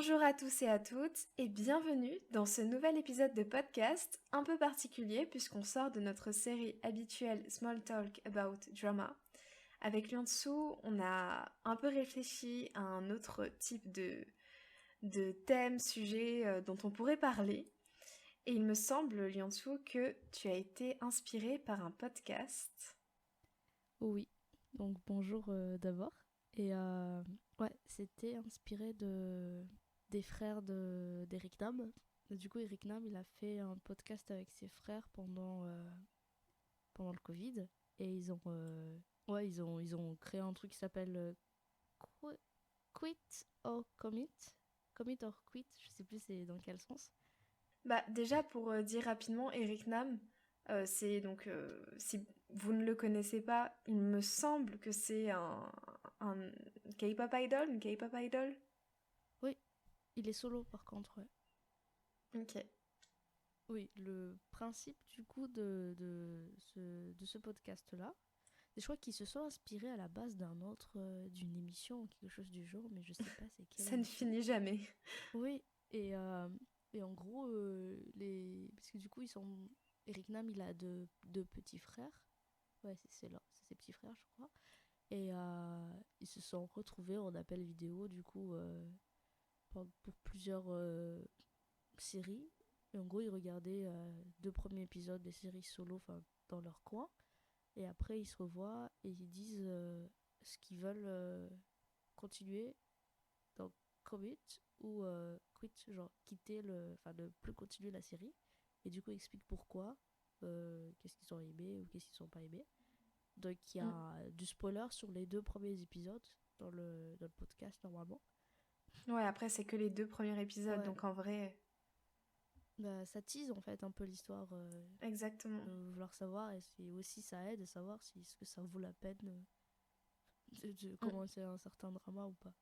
Bonjour à tous et à toutes et bienvenue dans ce nouvel épisode de podcast un peu particulier puisqu'on sort de notre série habituelle Small Talk About Drama. Avec Liansu, on a un peu réfléchi à un autre type de thème, sujet dont on pourrait parler. Et il me semble, Liansu, que tu as été inspiré par un podcast. Oui, donc bonjour d'abord. Et ouais, c'était inspiré des frères d'Eric Nam. Et du coup, Eric Nam, il a fait un podcast avec ses frères pendant le Covid. Et ils ont créé un truc qui s'appelle Quit or Commit. Commit or Quit, je sais plus c'est dans quel sens. Bah, déjà, pour dire rapidement, Eric Nam, c'est donc, si vous ne le connaissez pas, il me semble que c'est un K-pop idol, une K-pop idol. Oui, il est solo par contre, ouais. Ok. Oui, le principe du coup de ce podcast-là, je crois qu'ils se sont inspirés à la base d'une émission ou quelque chose du genre, mais je sais pas c'est quelle Ça ne émission. finit jamais. Oui, et, euh, et en gros, parce que du coup, Eric Nam, il a deux petits frères. Ouais, c'est ses petits frères, je crois. Et ils se sont retrouvés en appel vidéo, du coup, pour plusieurs séries. Et en gros, ils regardaient deux premiers épisodes des séries solo, enfin, dans leur coin. Et après, ils se revoient et ils disent ce qu'ils veulent continuer dans Commit ou Quit, genre quitter enfin, ne plus continuer la série. Et du coup, ils expliquent pourquoi, qu'est-ce qu'ils ont aimé ou qu'est-ce qu'ils n'ont pas aimé. Donc, il y Mm. a du spoiler sur les deux premiers épisodes dans le podcast normalement. Ouais, après, c'est que les 2 premiers épisodes, Ouais, donc en vrai, bah, ça tease en fait un peu l'histoire exactement. de vouloir savoir et aussi ça aide à savoir si ce que ça vaut la peine de Mm. commencer un certain drama ou pas.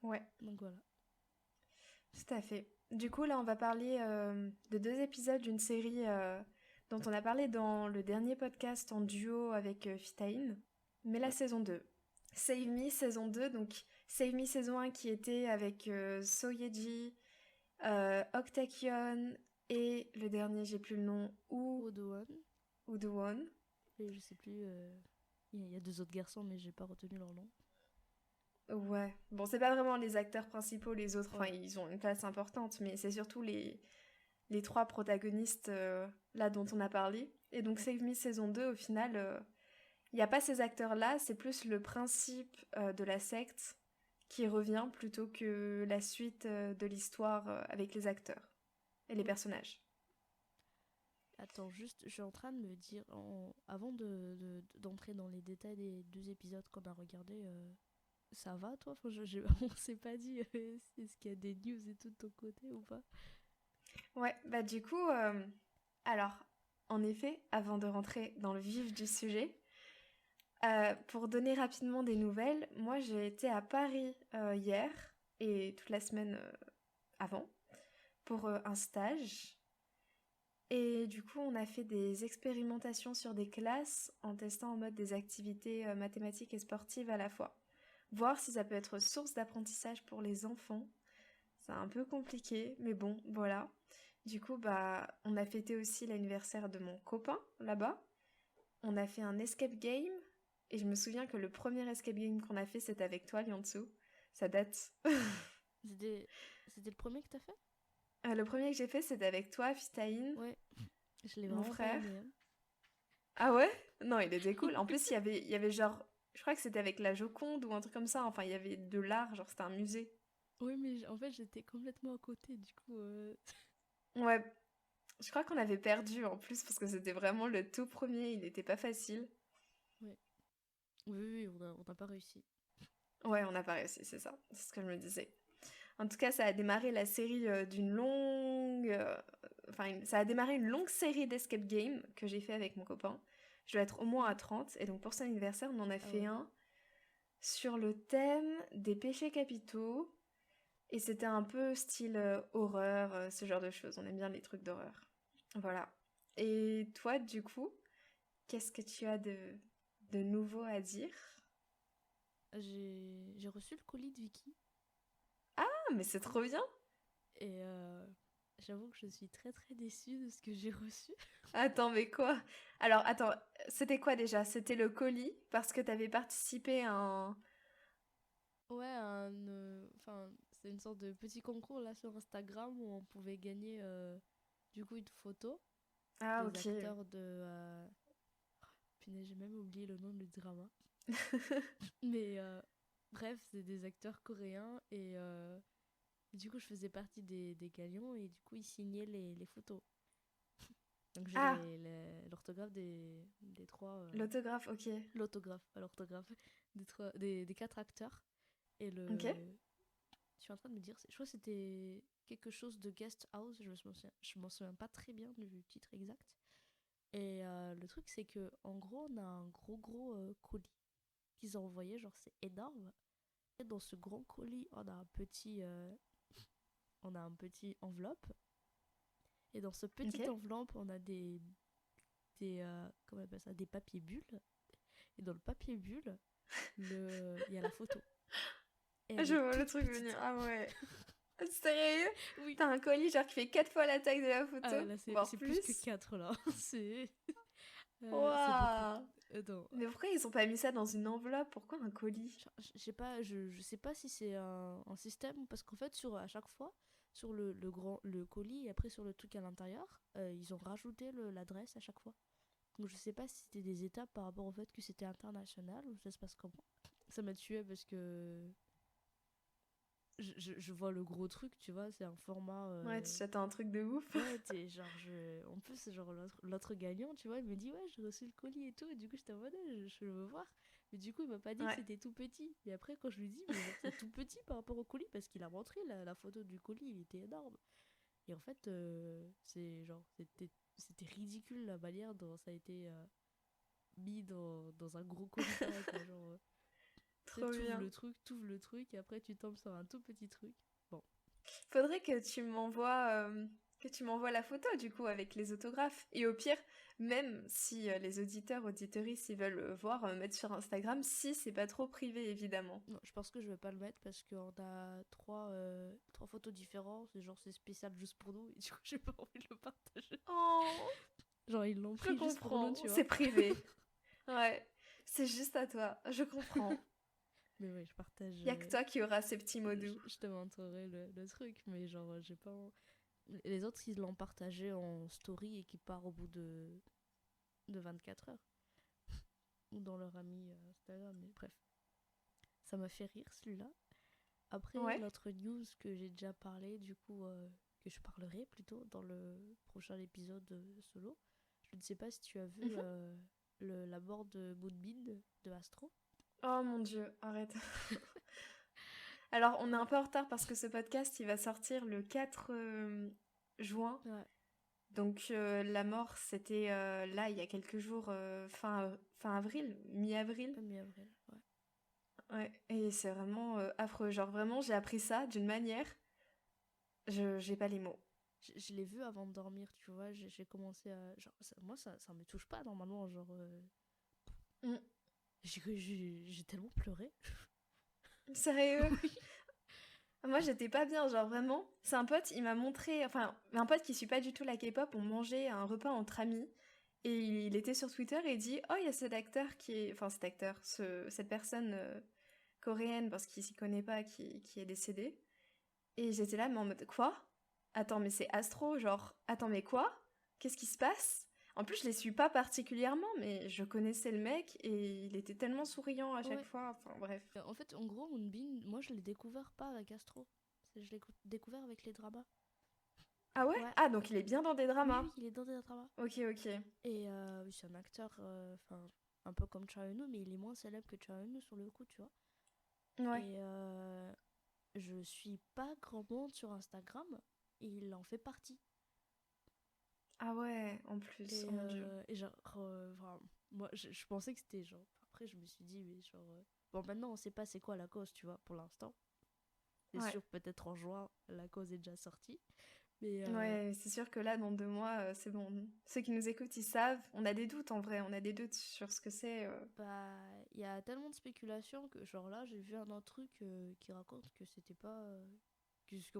Ouais, Donc voilà. tout à fait. Du coup, là, on va parler de 2 épisodes d'une série dont on a parlé dans le dernier podcast en duo avec Fitaïn, mais la Ouais. saison 2. Save Me saison 2, donc Save Me saison 1 qui était avec Soyeji, Octakion et le dernier, j'ai plus le nom, Odoan, Udowon. et je sais plus, il y a deux autres garçons mais j'ai pas retenu leur nom. Ouais, bon, c'est pas vraiment les acteurs principaux, les autres, enfin, Ouais. ils ont une place importante, mais c'est surtout les 3 protagonistes là dont on a parlé. Et donc, Ouais. Save Me saison 2, au final, il n'y a pas ces acteurs-là, c'est plus le principe de la secte qui revient plutôt que la suite de l'histoire avec les acteurs et les Ok. personnages. Attends, juste, je suis en train de me dire, avant d'entrer dans les détails des deux épisodes qu'on a regardés, ça va toi enfin, on s'est pas dit, est-ce qu'il y a des news et tout de ton côté ou pas? Ouais, bah du coup, alors, en effet, avant de rentrer dans le vif du sujet, pour donner rapidement des nouvelles, moi j'ai été à Paris hier et toute la semaine avant pour un stage. Et du coup, on a fait des expérimentations sur des classes en testant en mode des activités mathématiques et sportives à la fois. Voir si ça peut être source d'apprentissage pour les enfants. C'est un peu compliqué, mais bon, voilà. Du coup, bah, on a fêté aussi l'anniversaire de mon copain là-bas. On a fait un escape game. Et je me souviens que le premier escape game qu'on a fait, c'était avec toi, Liansu. Ça date. C'était, c'était le premier que t'as fait? Le premier que j'ai fait, c'était avec toi, Fitaïn, Ouais, je l'ai mon vraiment pas frère. aimé, hein. Ah ouais? Non, il était cool. En plus, il y avait genre, je crois que c'était avec la Joconde ou un truc comme ça. Enfin, il y avait de l'art, genre c'était un musée. Oui, mais en fait, j'étais complètement à côté, du coup. Ouais, je crois qu'on avait perdu en plus parce que c'était vraiment le tout premier. Il n'était pas facile. Ouais. Oui, oui, on n'a pas réussi. Ouais, on n'a pas réussi, c'est ça. C'est ce que je me disais. En tout cas, ça a démarré la série d'une longue. Enfin, ça a démarré une longue série d'escape games que j'ai fait avec mon copain. Je dois être au moins à 30. Et donc, pour son anniversaire, on en a Ah fait ouais. un sur le thème des péchés capitaux. Et c'était un peu style horreur, ce genre de choses. On aime bien les trucs d'horreur. Voilà. Et toi, du coup, qu'est-ce que tu as de nouveau à dire? J'ai reçu le colis de Vicky. mais c'est trop bien. Et j'avoue que je suis très très déçue de ce que j'ai reçu. Attends, mais quoi? Alors, attends, c'était quoi déjà? C'était le colis parce que t'avais participé à un... Ouais, enfin, c'est une sorte de petit concours là sur Instagram où on pouvait gagner du coup une photo Ah, des ok. acteurs de... Punaise, j'ai même oublié le nom du drama. Mais bref, c'est des acteurs coréens et du coup je faisais partie des gagnants et du coup ils signaient les photos. Donc j'ai Ah, l'orthographe des trois... l'autographe, ok. l'autographe, pas l'orthographe, des quatre acteurs. Et Ok. je suis en train de me dire, je crois que c'était quelque chose de guest house, je m'en souviens pas très bien du titre exact. Et le truc, c'est que en gros, on a un gros colis qu'ils ont envoyé, genre c'est énorme. Et dans ce grand colis, on a un petit enveloppe. Et dans ce Ok. petit enveloppe, on a comment on appelle ça, des papiers bulles. Et dans le papier bulle, il y a la photo. Et elle Je est vois le toute truc venir. petite. Ah ouais. Sérieux? Oui. T'as un colis genre qui fait 4 fois la taille de la photo, Ah là, voire c'est plus que plus. 4 là. c'est c'est beaucoup. Waouh! Attends, Mais pourquoi ils ont pas mis ça dans une enveloppe? Pourquoi un colis? je sais pas si c'est un système, parce qu'en fait, à chaque fois, sur le colis et après sur le truc à l'intérieur, ils ont rajouté l'adresse à chaque fois. Donc je sais pas si c'était des étapes par rapport au fait que c'était international ou ça se passe comment. Ça m'a tué parce que je vois le gros truc, tu vois, c'est un format. Ouais, tu t'attends un truc de ouf. Ouais, en plus, genre, l'autre gagnant, tu vois, il me dit, ouais, j'ai reçu le colis et tout. Et du coup, j'étais en mode, ouais, je veux voir. Mais du coup, il m'a pas dit que Ouais. c'était tout petit. Et après, quand je lui dis, mais genre, c'est tout petit par rapport au colis, parce qu'il a montré la photo du colis, il était énorme. Et en fait, c'était ridicule la manière dont ça a été mis dans un gros colis pareil, quoi. Genre, tu sais, Trop bien. t'ouvres le truc, et après, tu tombes sur un tout petit truc. Bon. Faudrait que tu m'envoies la photo du coup avec les autographes. Et au pire, même si les auditeurs, auditeuristes, ils veulent voir, mettre sur Instagram, si c'est pas trop privé évidemment. Non, je pense que je vais pas le mettre parce qu'on a trois photos différentes. Et genre, c'est spécial juste pour nous. Et du coup, j'ai pas envie de le partager. Oh, Genre, ils l'ont je pris juste pour nous, comprends. tu vois. C'est privé. Ouais, c'est juste à toi. Je comprends. Mais ouais, je partage. Y a que toi qui auras ces petits mots doux. Je te montrerai le truc. Mais genre, j'ai pas. Les autres, ils l'ont partagé en story et qui part au bout de 24 heures. Ou dans leur ami Instagram. Mais bref, ça m'a fait rire celui-là. Après, Ouais. l'autre news que j'ai déjà parlé, du coup, que je parlerai plutôt dans le prochain épisode solo. Je ne sais pas si tu as vu Mhm. la mort de Moonbin de Astro. Oh mon Dieu, arrête. Alors, on est un peu en retard parce que ce podcast, il va sortir le 4 juin. Ouais, Donc, la mort, c'était là, il y a quelques jours, fin avril, mi-avril. mi-avril, ouais. Ouais, et c'est vraiment affreux. Genre, vraiment, j'ai appris ça d'une manière, j'ai pas les mots. Je l'ai vu avant de dormir, tu vois. J'ai commencé à. Genre, moi, ça me touche pas normalement. Genre, Mm. j'ai tellement pleuré. Sérieux? Oui. Moi, j'étais pas bien, genre vraiment. C'est un pote, il m'a montré, enfin, un pote qui suit pas du tout la K-pop, on mangeait un repas entre amis. Et il était sur Twitter et il dit: Oh, il y a cet acteur qui est. Enfin, cet acteur, cette personne coréenne, parce qu'il s'y connaît pas, qui est décédée. Et j'étais là, mais en mode: Quoi? Attends, mais c'est Astro, genre, attends, mais quoi? Qu'est-ce qui se passe? En plus, je les suis pas particulièrement, mais je connaissais le mec et il était tellement souriant à chaque Ouais. fois. Enfin, bref. En fait, en gros, Moonbin, moi, je l'ai découvert pas avec Astro. Je l'ai découvert avec les dramas. Ah ouais? Ouais. Ah, donc il est bien dans des Oui, dramas. oui, il est dans des dramas. Ok, ok. Et oui, c'est un acteur, enfin, un peu comme Cha Eun-woo, mais il est moins célèbre que Cha Eun-woo sur le coup, tu vois. Ouais. Et je suis pas grand monde sur Instagram, et il en fait partie. Ah ouais, en plus, oh mon dieu. Et genre, enfin, moi, je pensais que c'était genre. Après, je me suis dit, mais genre. Bon, maintenant, on sait pas c'est quoi la cause, tu vois, pour l'instant. C'est Ouais. sûr, peut-être en juin, la cause est déjà sortie. Mais Ouais, c'est sûr que là, dans 2 mois, c'est bon. Ceux qui nous écoutent, ils savent. On a des doutes en vrai, on a des doutes sur ce que c'est. bah, il y a tellement de spéculations que, genre là, j'ai vu un autre truc qui raconte que c'était pas. que ce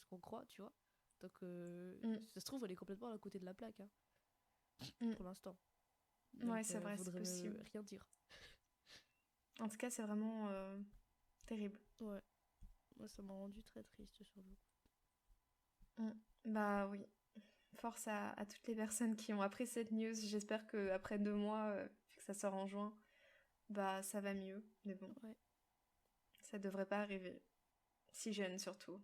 qu'on croit, tu vois. Donc, Mm. ça se trouve, elle est complètement à côté de la plaque, hein, Mm. pour l'instant. Ouais, Donc, c'est vrai, c'est vaudrait mieux possible. rien dire. En tout cas, c'est vraiment terrible. Ouais, moi, ça m'a rendu très triste sur le coup. Mm. Bah oui. Force à toutes les personnes qui ont appris cette news. J'espère qu'après 2 mois, vu que ça sort en juin, bah ça va mieux. Mais bon, Ouais, ça devrait pas arriver. Si jeune surtout.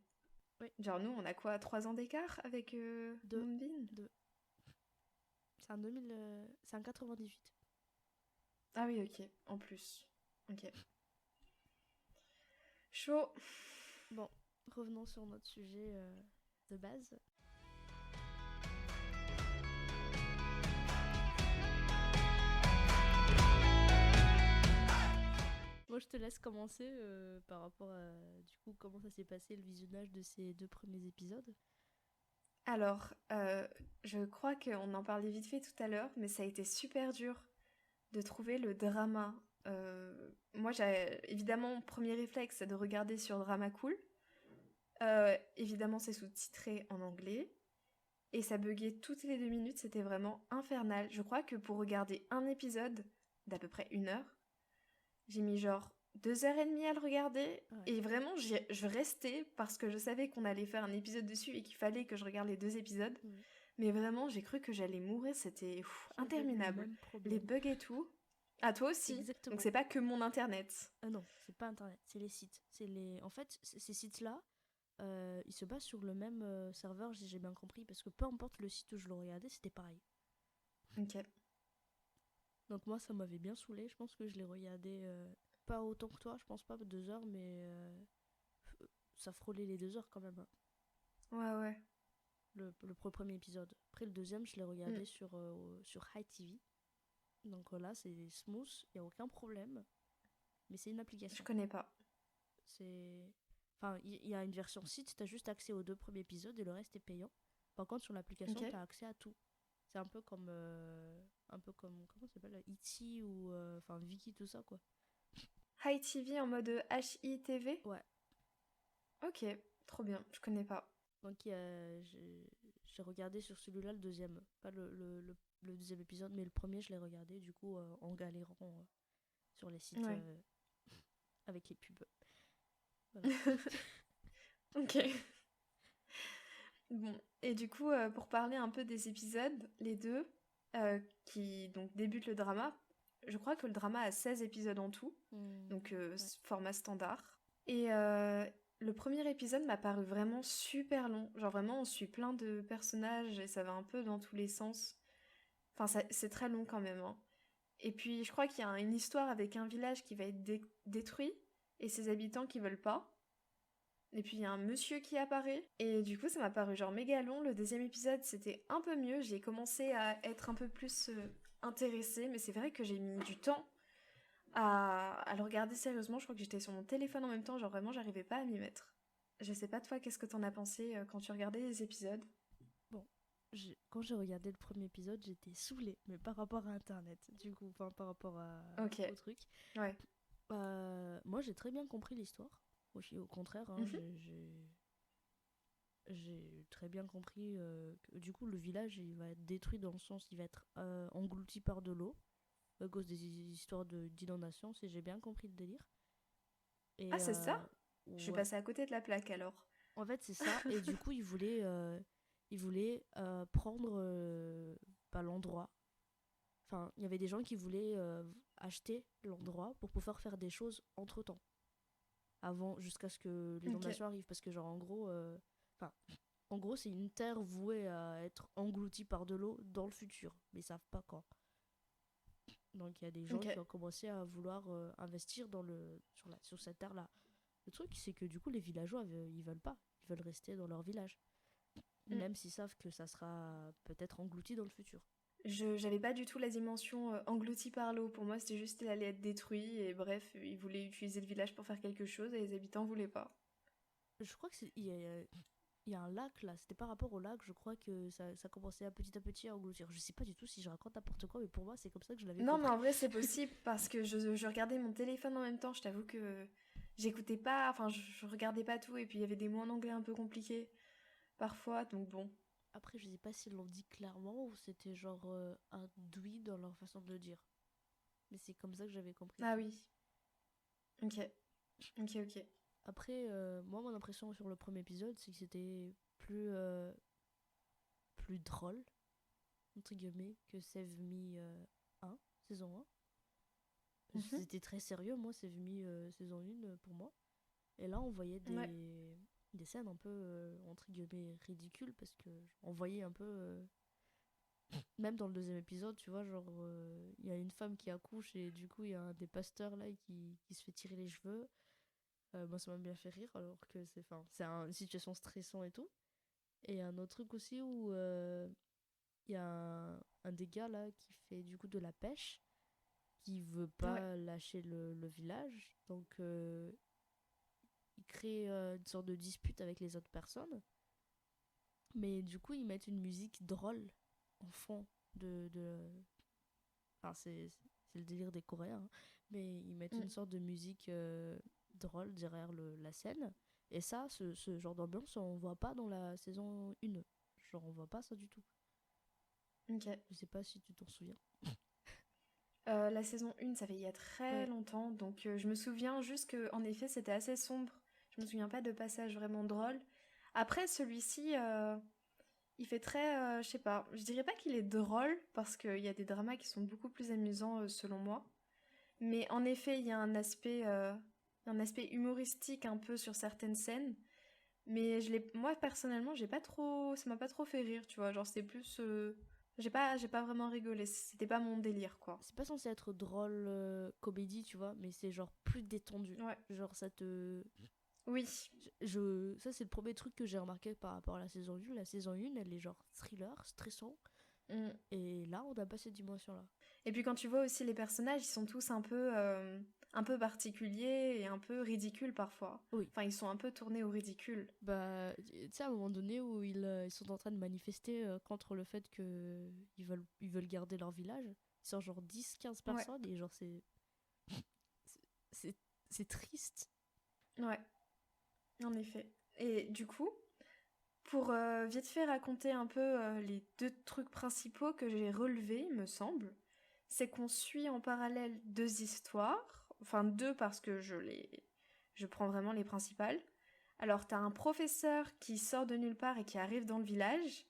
ouais, Genre nous, on a quoi, 3 ans d'écart avec deux, Moonbin? deux. C'est un 98. Ah oui, ok, en plus. Ok. Chaud. Bon, revenons sur notre sujet de base. Moi, je te laisse commencer par rapport à du coup comment ça s'est passé le visionnage de ces 2 premiers épisodes. Alors, je crois qu'on en parlait vite fait tout à l'heure, mais ça a été super dur de trouver le drama. Moi, évidemment, mon premier réflexe, c'est de regarder sur Drama Cool. Évidemment, c'est sous-titré en anglais. Et ça buguait toutes les 2 minutes, c'était vraiment infernal. Je crois que pour regarder un épisode d'à peu près 1 heure, j'ai mis genre 2 heures et demie à le regarder. Ouais. Et vraiment, je restais parce que je savais qu'on allait faire un épisode dessus et qu'il fallait que je regarde les 2 épisodes. Mais vraiment, j'ai cru que j'allais mourir, c'était interminable. Le même Les problème. bugs et tout. À toi aussi. Exactement. Donc c'est pas que mon internet. Ah non, c'est pas internet, c'est les sites. En fait, ces sites-là, ils se basent sur le même serveur, j'ai bien compris, parce que peu importe le site où je le regardais, c'était pareil. Ok. Donc moi, ça m'avait bien saoulé. Je pense que je l'ai regardé pas autant que toi, je pense pas 2 heures, mais ça frôlait les 2 heures quand même, hein, Ouais, ouais. le premier épisode. Après le deuxième, je l'ai Mm. regardé sur High TV. Donc là, c'est smooth, il n'y a aucun problème. Mais c'est une Je application. connais pas. C'est... Enfin, il y a une version site, t'as juste accès aux 2 premiers épisodes et le reste est payant. Par contre, sur l'application, Ok. t'as accès à tout. C'est un peu comme comment ça s'appelle, Etsy ou enfin Viki, tout ça, quoi. High TV en mode HITV? Ouais. Ok, trop bien, je connais pas. Donc j'ai regardé sur celui-là le deuxième. Pas le deuxième épisode, mais le premier, je l'ai regardé du coup en galérant sur les sites Ouais. avec les pubs. Voilà. Ok. Bon, et du coup, pour parler un peu des épisodes, les deux, qui donc débutent le drama, je crois que le drama a 16 épisodes en tout, donc Ouais. format standard. Et le premier épisode m'a paru vraiment super long. Genre vraiment, on suit plein de personnages et ça va un peu dans tous les sens. Enfin, c'est très long quand même, hein. Et puis, je crois qu'il y a une histoire avec un village qui va être détruit et ses habitants qui veulent pas. Et puis il y a un monsieur qui apparaît. Et du coup, ça m'a paru genre méga long. Le deuxième épisode, c'était un peu mieux. J'ai commencé à être un peu plus intéressée. Mais c'est vrai que j'ai mis du temps à le regarder sérieusement. Je crois que j'étais sur mon téléphone en même temps. Genre vraiment, j'arrivais pas à m'y mettre. Je sais pas toi, qu'est-ce que t'en as pensé quand tu regardais les épisodes? Bon, quand j'ai regardé le premier épisode, j'étais saoulée, mais par rapport à Internet, du coup, enfin par rapport Ok, au truc. ouais. Moi, j'ai très bien compris l'histoire. Au contraire, hein, Mhm. j'ai très bien compris que du coup, le village, il va être détruit dans le sens, il va être englouti par de l'eau à cause des histoires d'inondation, si j'ai bien compris le délire. Ah, Et c'est ça? Je suis ouais, passée à côté de la plaque alors. en fait, c'est ça. Et du coup, il voulait prendre bah, l'endroit. Enfin, il y avait des gens qui voulaient acheter l'endroit pour pouvoir faire des choses entre-temps. Avant, jusqu'à ce que Ok, l'inondation arrive. Parce que, genre, enfin, en gros, c'est une terre vouée à être engloutie par de l'eau dans le futur. Mais ils savent pas quand. Donc, il y a des gens ok. qui ont commencé à vouloir investir sur cette terre-là. Le truc, c'est que du coup, les villageois, ils veulent pas. Ils veulent rester dans leur village. Mm. Même s'ils savent que ça sera peut-être englouti dans le futur. J'avais pas du tout la dimension engloutie par l'eau. Pour moi, c'était juste qu'il allait être détruit et bref, ils voulaient utiliser le village pour faire quelque chose et les habitants voulaient pas. Je crois que il y a un lac là, c'était par rapport au lac, je crois que ça commençait à petit à engloutir. Je sais pas du tout si je raconte n'importe quoi, mais pour moi c'est comme ça que je l'avais Non, mais compris. en vrai, c'est possible parce que je regardais mon téléphone en même temps. Je t'avoue que j'écoutais pas, enfin, je regardais pas tout, et puis il y avait des mots en anglais un peu compliqués parfois, donc bon. Après, je sais pas s'ils l'ont dit clairement ou c'était genre un doui dans leur façon de le dire. Mais c'est comme ça que j'avais compris, Ah tu vois. oui, ok, ok, ok. Après, moi, mon impression sur le premier épisode, c'est que c'était plus drôle, entre guillemets, que Save Me 1, saison 1. Parce que Mhm. c'était très sérieux, moi, Save Me saison 1 pour moi. Et là, on voyait Ouais, des scènes un peu, entre guillemets, ridicules, parce que on voyait un peu, même dans le deuxième épisode, tu vois, genre, il y a une femme qui accouche et du coup, il y a un des pasteurs là qui se fait tirer les cheveux. Moi, ça m'a bien fait rire, alors que une situation stressante et tout. Et un autre truc aussi où il y a un des gars là qui fait du coup de la pêche, qui veut ouais, pas lâcher le village. Donc, il crée une sorte de dispute avec les autres personnes. Mais du coup, ils mettent une musique drôle en fond de... Enfin, c'est le délire des Coréens, hein. Mais ils mettent mm, une sorte de musique drôle derrière la scène. Et ça, ce genre d'ambiance, on voit pas dans la saison 1. Genre, on voit pas ça du tout. ok. Je sais pas si tu t'en souviens. La saison 1, ça fait il y a très Ouais, longtemps, donc je me souviens juste que en effet c'était assez sombre. Je me souviens pas de passages vraiment drôles. Après celui-ci, il fait très, je sais pas, je dirais pas qu'il est drôle parce qu'il y a des dramas qui sont beaucoup plus amusants selon moi. Mais en effet, il y a un aspect humoristique un peu sur certaines scènes. Mais moi personnellement, j'ai pas trop, ça m'a pas trop fait rire, tu vois. Genre c'est plus, j'ai pas vraiment rigolé. C'était pas mon délire, quoi. c'est pas censé être drôle comédie, tu vois, mais c'est genre plus détendu. Ouais. Genre, ça te. Oui. Ça, c'est le premier truc que j'ai remarqué par rapport à la saison 1. La saison 1, elle est genre thriller, stressant. Mm. Et là, on n'a pas cette dimension-là. Et puis quand tu vois aussi les personnages, ils sont tous un peu particuliers et un peu ridicules parfois. Oui. Enfin, ils sont un peu tournés au ridicule. Bah, tu sais, à un moment donné où ils sont en train de manifester contre le fait que ils veulent garder leur village, ils sont genre 10 15 Ouais, personnes et genre c'est, c'est triste. ouais, en effet. Et du coup, pour vite fait raconter un peu les deux trucs principaux que j'ai relevés, me semble, c'est qu'on suit en parallèle deux histoires, enfin deux parce que je prends vraiment les principales. Alors t'as un professeur qui sort de nulle part et qui arrive dans le village,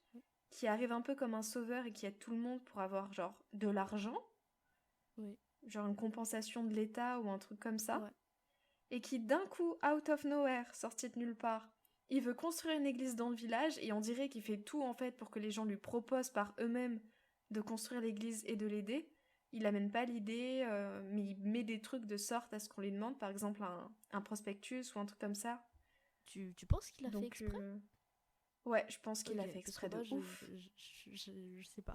qui arrive un peu comme un sauveur et qui aide tout le monde pour avoir genre de l'argent, Oui, genre une compensation de l'État ou un truc comme ça, ouais. et qui d'un coup, out of nowhere, sorti de nulle part, il veut construire une église dans le village et on dirait qu'il fait tout en fait pour que les gens lui proposent par eux-mêmes de construire l'église et de l'aider. Il amène pas l'idée, mais il met des trucs de sorte à ce qu'on lui demande, par exemple un prospectus ou un truc comme ça. Tu penses qu'il a fait Donc, exprès? ouais, je pense qu'il Ok, a fait parce que exprès moi, de ouf. je sais pas.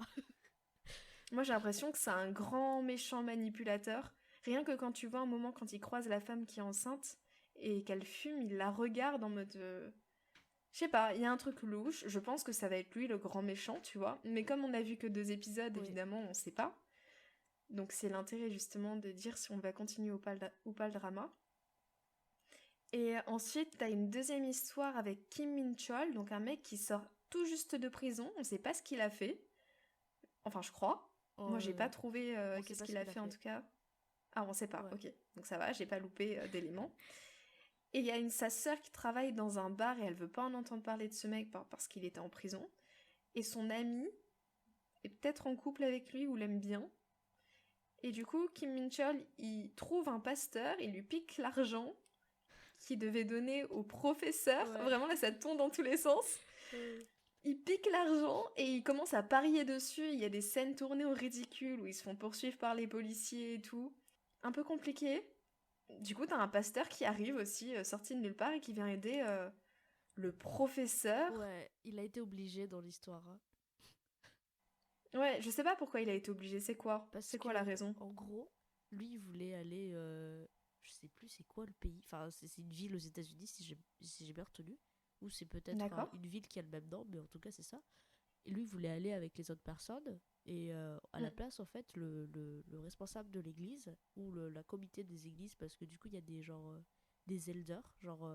Moi, j'ai l'impression que c'est un grand méchant manipulateur. Rien que quand tu vois un moment quand il croise la femme qui est enceinte et qu'elle fume, il la regarde en mode je sais pas, il y a un truc louche, je pense que ça va être lui le grand méchant, tu vois. Mais comme on a vu que deux épisodes, Oui, évidemment, on sait pas. Donc c'est l'intérêt justement de dire si on va continuer ou pas le drama. Et ensuite, t'as une deuxième histoire avec Kim Min Chol, donc un mec qui sort tout juste de prison, on sait pas ce qu'il a fait. Enfin, je crois. Moi, j'ai euh, pas trouvé on sait qu'est-ce pas ce qu'il a qu'il a fait en fait. tout cas. Ah, on sait pas, Ouais. ok. Donc ça va, j'ai pas loupé d'éléments. Et il y a sa sœur qui travaille dans un bar et elle veut pas en entendre parler de ce mec parce qu'il était en prison. Et son ami est peut-être en couple avec lui ou l'aime bien. Et du coup, Kim Min-chol, il trouve un pasteur, il lui pique l'argent qu'il devait donner au professeur. Ouais. Vraiment, là, ça tombe dans tous les sens. Euh, Il pique l'argent et il commence à parier dessus. Il y a des scènes tournées au ridicule où ils se font poursuivre par les policiers et tout. Un peu compliqué. Du coup, t'as un pasteur qui arrive aussi, sorti de nulle part, et qui vient aider le professeur. ouais, il a été obligé dans l'histoire, hein. Ouais, je sais pas pourquoi il a été obligé. C'est quoi? Parce C'est quoi la que, raison? en gros, lui, il voulait aller. Je sais plus c'est quoi le pays. Enfin, c'est une ville aux États-Unis, si j'ai bien retenu. Ou c'est peut-être D'accord. une ville qui a le même nom, mais en tout cas, c'est ça. Et lui, il voulait aller avec les autres personnes. Et à Mm. la place, en fait, le responsable de l'église, ou la comité des églises, parce que du coup, il y a des genre. des elders, genre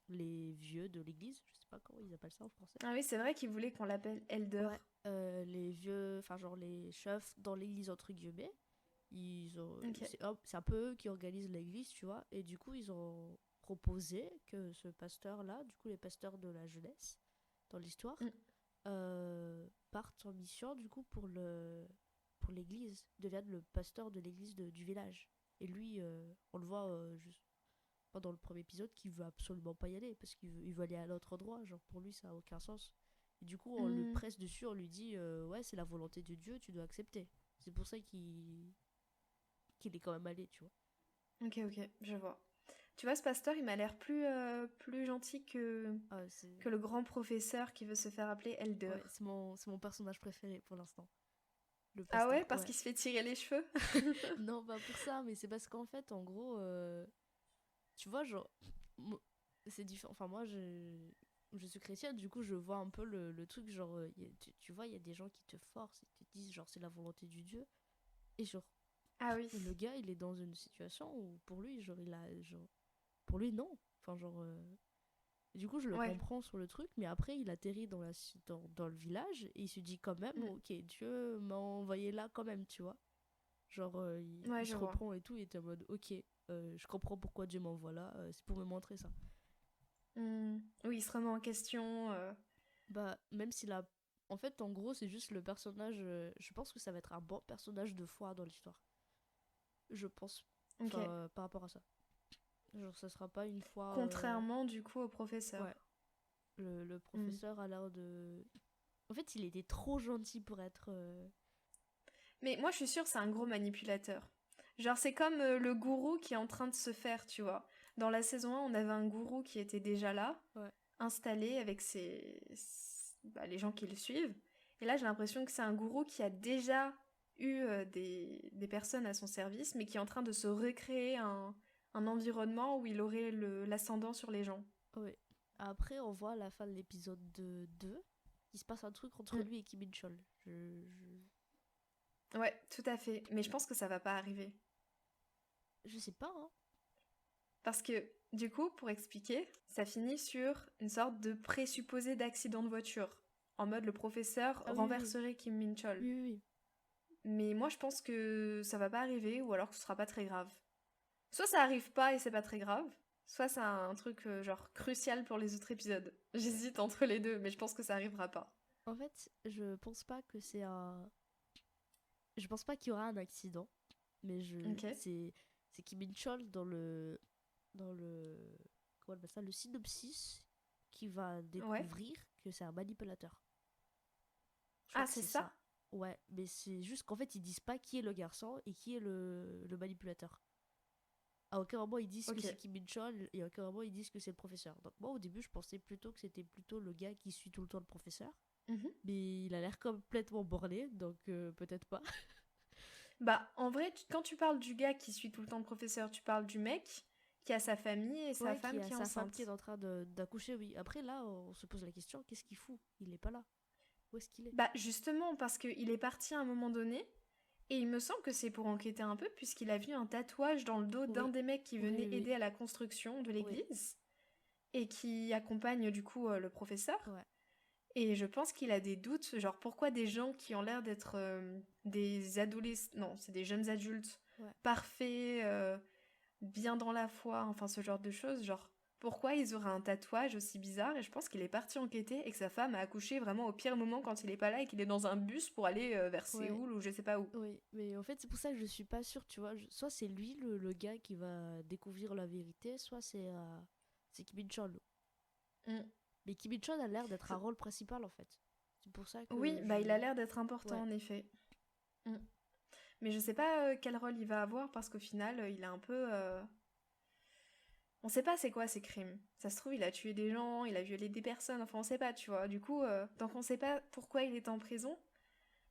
les vieux de l'église, je sais pas comment ils appellent ça en français. Ah oui, c'est vrai qu'ils voulaient qu'on l'appelle Elder. Ouais, les vieux, enfin genre les chefs dans l'église entre guillemets, Ok. c'est un peu eux qui organisent l'église, tu vois, et du coup ils ont proposé que ce pasteur-là, du coup les pasteurs de la jeunesse dans l'histoire, Mm. partent en mission du coup pour l'église, deviennent le pasteur de l'église du village. Et lui, on le voit juste pendant le premier épisode qu'il veut absolument pas y aller parce il veut aller à l'autre endroit, genre pour lui ça a aucun sens. Et du coup on le Mm. presse dessus, on lui dit ouais c'est la volonté de Dieu, tu dois accepter. C'est pour ça qu'il est quand même allé, tu vois. Ok, ok, je vois. Tu vois, ce pasteur, il m'a l'air plus gentil Ah, que le grand professeur qui veut se faire appeler Elder. ouais, c'est mon personnage préféré pour l'instant, le Ah pasteur, ouais, parce ouais. qu'il se fait tirer les cheveux? Non, pas pour ça, mais c'est parce qu'en fait, en gros, tu vois, genre, mo- c'est différent. Enfin, moi, je suis chrétienne, du coup, je vois un peu le truc, genre, tu vois, il y a des gens qui te forcent et te disent, genre, c'est la volonté du Dieu. Et genre, Ah oui. le gars, il est dans une situation où, pour lui, genre, pour lui, non. Enfin, genre, du coup, je le Ouais. comprends sur le truc, mais après, il atterrit dans le village et il se dit quand même, Mm. ok, Dieu m'a envoyé là quand même, tu vois. Genre, Ouais, il je se vois. reprend et tout, il était en mode, ok, je comprends pourquoi Dieu m'envoie là, c'est pour me montrer ça. Mm. Oui, il se remet en question. Bah, même s'il a. En fait, en gros, c'est juste le personnage. Je pense que ça va être un bon personnage de foi dans l'histoire. Je pense. Ok. Enfin, par rapport à ça. Genre, ça sera pas une fois. Contrairement, du coup, au Ouais, professeur. le Mm. professeur a l'air de. En fait, il était trop gentil pour être. Mais moi, je suis sûre que c'est un gros manipulateur. Genre, c'est comme le gourou qui est en train de se faire, tu vois. Dans la saison 1, on avait un gourou qui était déjà là, Ouais. installé avec les gens qui le suivent. Et là, j'ai l'impression que c'est un gourou qui a déjà eu des personnes à son service, mais qui est en train de se recréer un environnement où il aurait l'ascendant sur les gens. Ouais. Après, on voit à la fin de l'épisode 2, il se passe un truc entre Mm. lui et Kim Min-chol. Ouais, tout à fait. Mais je pense que ça va pas arriver. Je sais pas, hein. Parce que, du coup, pour expliquer, ça finit sur une sorte de présupposé d'accident de voiture. En mode, le professeur Ah oui, oui, renverserait Kim Min-chol. oui, oui, oui. Mais moi, je pense que ça va pas arriver, ou alors que ce sera pas très grave. Soit ça arrive pas et c'est pas très grave, soit c'est un truc genre crucial pour les autres épisodes. J'hésite entre les deux, mais je pense que ça arrivera pas. En fait, je pense pas qu'il y aura un accident, mais Ok. c'est Kim Min-chol dans le comment on appelle ça, le synopsis qui va Ouais. découvrir que c'est un manipulateur. Je crois Ah, que c'est c'est ça? ça. Ouais, mais c'est juste qu'en fait ils disent pas qui est le garçon et qui est le manipulateur. À aucun moment ils disent que Ok. c'est Kim Min-chol et à aucun moment ils disent que c'est le professeur. Donc moi au début je pensais plutôt que c'était plutôt le gars qui suit tout le temps le professeur, Mhm. mais il a l'air complètement borné, donc peut-être pas. Bah, en vrai, quand tu parles du gars qui suit tout le temps le professeur, tu parles du mec qui a sa famille et sa Ouais, qui femme a qui est sa femme qui est enceinte. en train d'accoucher, oui. Après, là, on se pose la question, qu'est-ce qu'il fout? Il est pas là. Où est-ce qu'il est? Bah, justement, parce qu'il est parti à un moment donné, et il me semble que c'est pour enquêter un peu, puisqu'il a vu un tatouage dans le dos d'un Oui, des mecs qui oui, venait oui, oui. aider à la construction de Oui, l'église, et qui accompagne du coup le professeur. ouais. Et je pense qu'il a des doutes, genre pourquoi des gens qui ont l'air d'être des adolescents, non, c'est des jeunes adultes, Ouais. parfaits, bien dans la foi, enfin ce genre de choses, genre pourquoi ils auraient un tatouage aussi bizarre. Et je pense qu'il est parti enquêter et que sa femme a accouché vraiment au pire moment quand il est pas là et qu'il est dans un bus pour aller vers Ouais. Séoul ou je sais pas où. Oui, mais en fait, c'est pour ça que je suis pas sûre, tu vois. Soit c'est lui, le gars, qui va découvrir la vérité, soit c'est Kim Min-chol. Mm. Mais Kim Min-chol a l'air d'être un rôle principal, en fait. C'est pour ça Oui, que bah il a l'air d'être important Ouais. en effet. Mm. Mais je sais pas quel rôle il va avoir parce qu'au final, il a un peu on sait pas c'est quoi ces crimes. Ça se trouve, il a tué des gens, il a violé des personnes, enfin on sait pas, tu vois. Du coup, tant qu'on sait pas pourquoi il est en prison,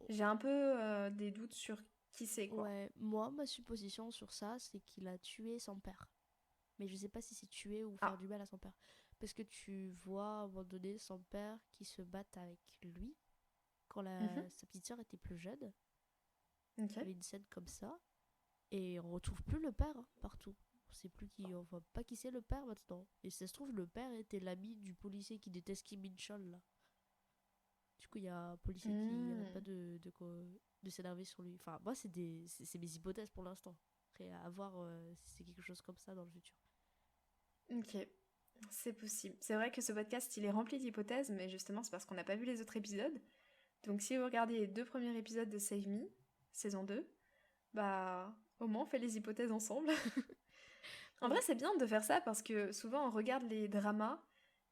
j'ai un peu des doutes sur qui c'est, quoi. Ouais, moi, ma supposition sur ça, c'est qu'il a tué son père. Mais je sais pas si c'est tuer ou Ah, faire du mal à son père. Parce que tu vois à un moment donné son père qui se bat avec lui quand mhm, sa petite sœur était plus jeune. Il y ok. avait une scène comme ça. Et on retrouve plus le père partout. On sait plus qui, enfin pas qui c'est le père maintenant. Et si ça se trouve, le père était l'ami du policier qui déteste Kim Min-chol là. Du coup, il y a un policier qui arrête pas Hmm. de s'énerver sur lui. Enfin, moi, c'est mes hypothèses pour l'instant. Après, à voir si c'est quelque chose comme ça dans le futur. Ok, c'est possible. C'est vrai que ce podcast, il est rempli d'hypothèses, mais justement, c'est parce qu'on n'a pas vu les autres épisodes. Donc si vous regardez les 2 premiers épisodes de Save Me, saison 2, bah au moins on fait les hypothèses ensemble. En vrai, Ouais, c'est bien de faire ça parce que souvent on regarde les dramas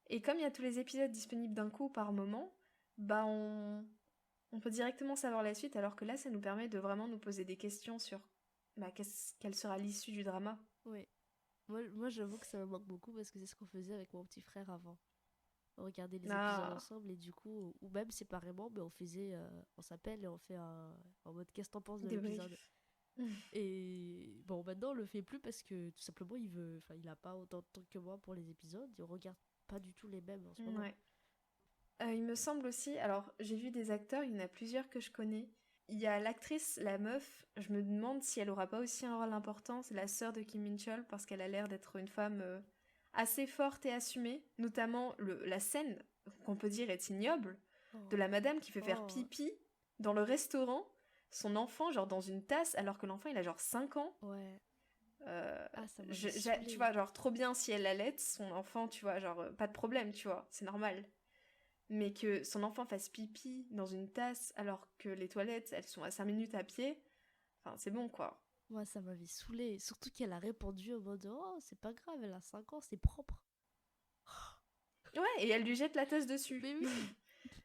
et comme il y a tous les épisodes disponibles d'un coup par moment, bah on peut directement savoir la suite alors que là ça nous permet de vraiment nous poser des questions sur quelle sera l'issue du drama. ouais. Moi j'avoue que ça me manque beaucoup parce que c'est ce qu'on faisait avec mon petit frère avant. On regardait les épisodes Ah, ensemble et du coup, ou même séparément, mais on s'appelle et on fait en mode qu'est-ce que t'en penses de l'épisode. débrief. Et bon, maintenant on le fait plus parce que tout simplement il a pas autant de temps que moi pour les épisodes et on regarde pas du tout les mêmes en ce moment. Ouais. Il me semble aussi, alors j'ai vu des acteurs, il y en a plusieurs que je connais. Il y a l'actrice, la meuf, je me demande si elle aura pas aussi un rôle important, c'est la sœur de Kim Min-chol, parce qu'elle a l'air d'être une femme assez forte et assumée, notamment la scène qu'on peut dire est ignoble, de Oh, la madame qui fait faire oh, pipi dans le restaurant, son enfant genre dans une tasse, alors que l'enfant il a genre 5 ans. ouais. Euh, Ah, ça m'avait tu saoulé. vois, genre trop bien si elle allait, son enfant, tu vois, genre pas de problème, tu vois, c'est normal. Mais que son enfant fasse pipi dans une tasse alors que les toilettes, elles sont à 5 minutes à pied, enfin, c'est bon, quoi. Moi, ça m'avait saoulé. Surtout qu'elle a répondu au mode oh, c'est pas grave, elle a 5 ans, c'est propre. Ouais, et elle lui jette la tasse dessus. Mais oui.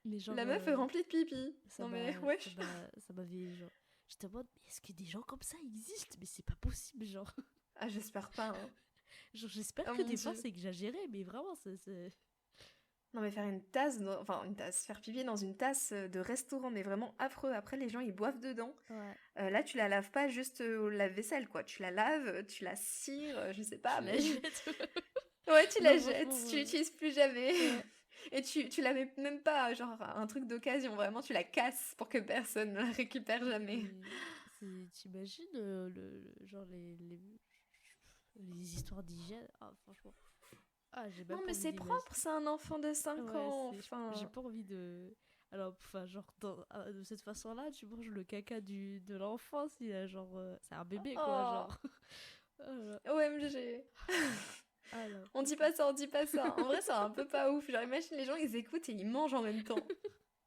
Mais genre, La meuf est remplie de pipi. Non mais, wesh. ça m'avait genre. J'étais en mode, mais est-ce que des gens comme ça existent? Mais c'est pas possible, genre. Ah, j'espère pas, hein. Genre, j'espère Oh que mon des fois dieu. c'est exagéré, mais vraiment, Non mais faire une tasse, enfin une tasse, faire pipi dans une tasse de restaurant, mais vraiment affreux. Après, les gens, ils boivent dedans. Ouais. Là, tu la laves pas juste au lave-vaisselle, quoi. Tu la laves, tu la cires, je sais pas, Tu la mais... jettes. Ouais, tu Non, la jettes, franchement, tu l'utilises plus jamais. ouais. Et tu la mets même pas, genre, un truc d'occasion, vraiment, tu la casses pour que personne ne la récupère jamais. T'imagines genre les histoires d'hygiène? Ah, franchement. Ah, j'ai même Non, pas mais envie c'est propre, d'imaginer. c'est un enfant de 5 Ouais, ans, j'ai enfin... pas envie de. Alors, enfin, genre, de cette façon-là, tu manges le caca de l'enfant, genre, c'est un bébé, quoi, Oh, genre. Oh OMG. ah là, On dit pas ça, on dit pas ça. En vrai, c'est un peu pas ouf. Genre, imagine les gens, ils écoutent et ils mangent en même temps.